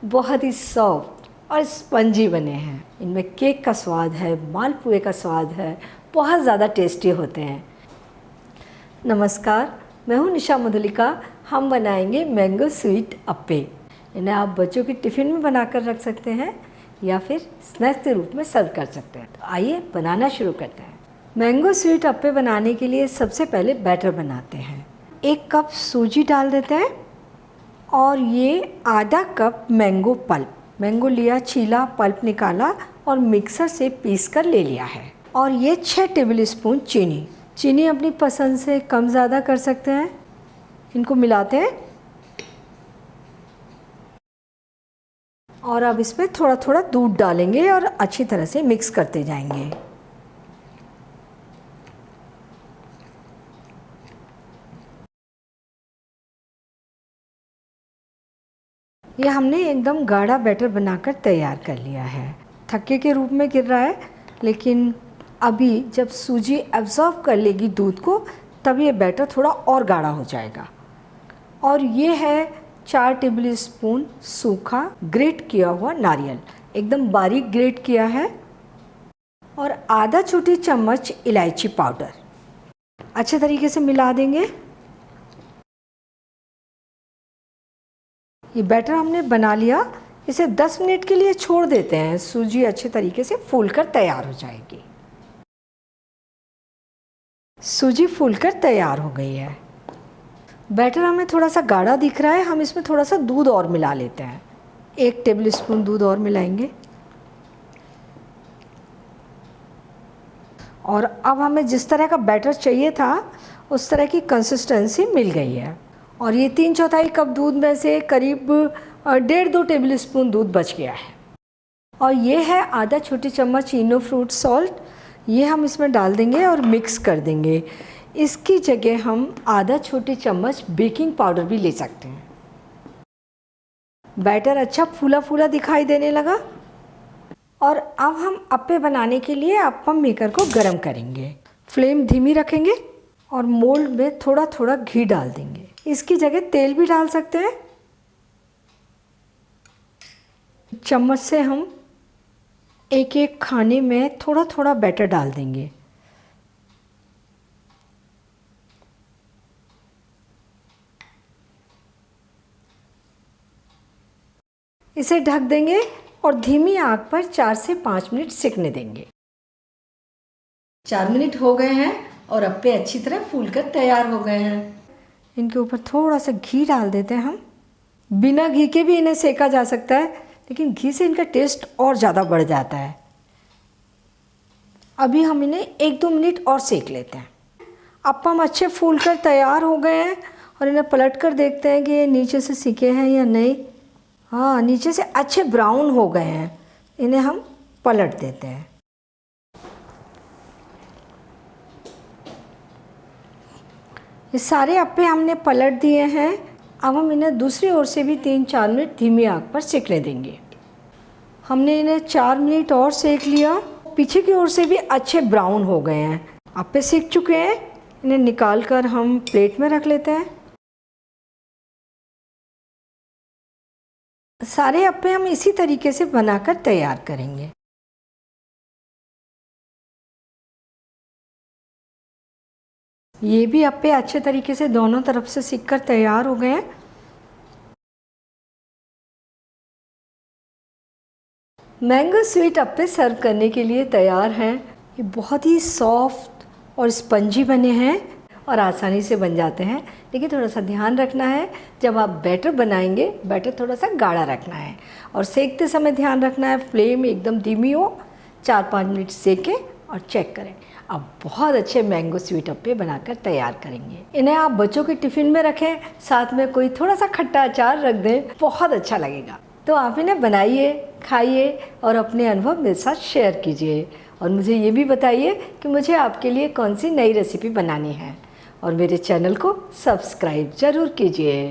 बहुत ही सॉफ्ट और स्पंजी बने हैं। इनमें केक का स्वाद है, मालपुए का स्वाद है, बहुत ज़्यादा टेस्टी होते हैं। नमस्कार, मैं हूँ निशा मधुलिका। हम बनाएंगे मैंगो स्वीट अप्पे। इन्हें आप बच्चों की टिफ़िन में बनाकर रख सकते हैं या फिर स्नैक्स के रूप में सर्व कर सकते हैं। तो आइए बनाना शुरू करते हैं। मैंगो स्वीट अप्पे बनाने के लिए सबसे पहले बैटर बनाते हैं। 1 कप सूजी डाल देते हैं और ये आधा कप मैंगो पल्प। मैंगो लिया, छीला, पल्प निकाला और मिक्सर से पीस कर ले लिया है। और ये 6 टेबलस्पून चीनी। चीनी अपनी पसंद से कम ज़्यादा कर सकते हैं। इनको मिलाते हैं और अब इसमें थोड़ा थोड़ा दूध डालेंगे और अच्छी तरह से मिक्स करते जाएंगे। ये हमने एकदम गाढ़ा बैटर बनाकर तैयार कर लिया है। थक्के के रूप में गिर रहा है, लेकिन अभी जब सूजी एब्जॉर्ब कर लेगी दूध को, तब ये बैटर थोड़ा और गाढ़ा हो जाएगा। और ये है 4 टेबलस्पून सूखा ग्रेट किया हुआ नारियल, एकदम बारीक ग्रेट किया है। और आधा छोटी चम्मच इलायची पाउडर। अच्छे तरीके से मिला देंगे। ये बैटर हमने बना लिया। इसे 10 मिनट के लिए छोड़ देते हैं। सूजी अच्छे तरीके से फूलकर तैयार हो जाएगी। सूजी फूलकर तैयार हो गई है। बैटर हमें थोड़ा सा गाढ़ा दिख रहा है। हम इसमें थोड़ा सा दूध और मिला लेते हैं। 1 टेबलस्पून दूध और मिलाएंगे। और अब हमें जिस तरह का बैटर चाहिए था उस तरह की कंसिस्टेंसी मिल गई है। और ये 3/4 कप दूध में से करीब 1.5-2 टेबलस्पून दूध बच गया है। और ये है आधा छोटी चम्मच इनो फ्रूट सॉल्ट। ये हम इसमें डाल देंगे और मिक्स कर देंगे। इसकी जगह हम आधा छोटी चम्मच बेकिंग पाउडर भी ले सकते हैं। बैटर अच्छा फूला फूला दिखाई देने लगा। और अब हम अप्पे बनाने के लिए अप्पम मेकर को गरम करेंगे। फ्लेम धीमी रखेंगे और मोल्ड में थोड़ा थोड़ा घी डाल देंगे। इसकी जगह तेल भी डाल सकते हैं। चम्मच से हम एक एक खाने में थोड़ा थोड़ा बैटर डाल देंगे। इसे ढक देंगे और धीमी आंच पर 4 से 5 मिनट सिकने देंगे। 4 मिनट हो गए हैं और अप्पे अच्छी तरह फूलकर तैयार हो गए हैं। इनके ऊपर थोड़ा सा घी डाल देते हैं हम। बिना घी के भी इन्हें सेका जा सकता है, लेकिन घी से इनका टेस्ट और ज़्यादा बढ़ जाता है। अभी हम इन्हें 1-2 मिनट और सेक लेते हैं। अप्पम अच्छे फूलकर तैयार हो गए हैं और इन्हें पलट कर देखते हैं कि ये नीचे से सिके हैं या नहीं। हाँ, नीचे से अच्छे ब्राउन हो गए हैं। इन्हें हम पलट देते हैं। ये सारे अप्पे हमने पलट दिए हैं। अब हम इन्हें दूसरी ओर से भी 3-4 मिनट धीमी आंच पर सेकने देंगे। हमने इन्हें 4 मिनट और सेक लिया। पीछे की ओर से भी अच्छे ब्राउन हो गए हैं। अप्पे सेक चुके हैं। इन्हें निकाल कर हम प्लेट में रख लेते हैं। सारे अप्पे हम इसी तरीके से बनाकर तैयार करेंगे। ये भी अप्पे अच्छे तरीके से दोनों तरफ से सिक कर तैयार हो गए हैं। मैंगो स्वीट अप्पे सर्व करने के लिए तैयार हैं। ये बहुत ही सॉफ्ट और स्पंजी बने हैं और आसानी से बन जाते हैं। लेकिन थोड़ा सा ध्यान रखना है, जब आप बैटर बनाएंगे, बैटर थोड़ा सा गाढ़ा रखना है। और सेकते समय ध्यान रखना है फ्लेम एकदम धीमी हो। 4-5 मिनट सेकें और चेक करें। अब बहुत अच्छे मैंगो स्वीट अप्पे बनाकर तैयार करेंगे। इन्हें आप बच्चों के टिफ़िन में रखें, साथ में कोई थोड़ा सा खट्टा अचार रख दें, बहुत अच्छा लगेगा। तो आप इन्हें बनाइए, खाइए और अपने अनुभव मेरे साथ शेयर कीजिए। और मुझे ये भी बताइए कि मुझे आपके लिए कौन सी नई रेसिपी बनानी है। और मेरे चैनल को सब्सक्राइब ज़रूर कीजिए।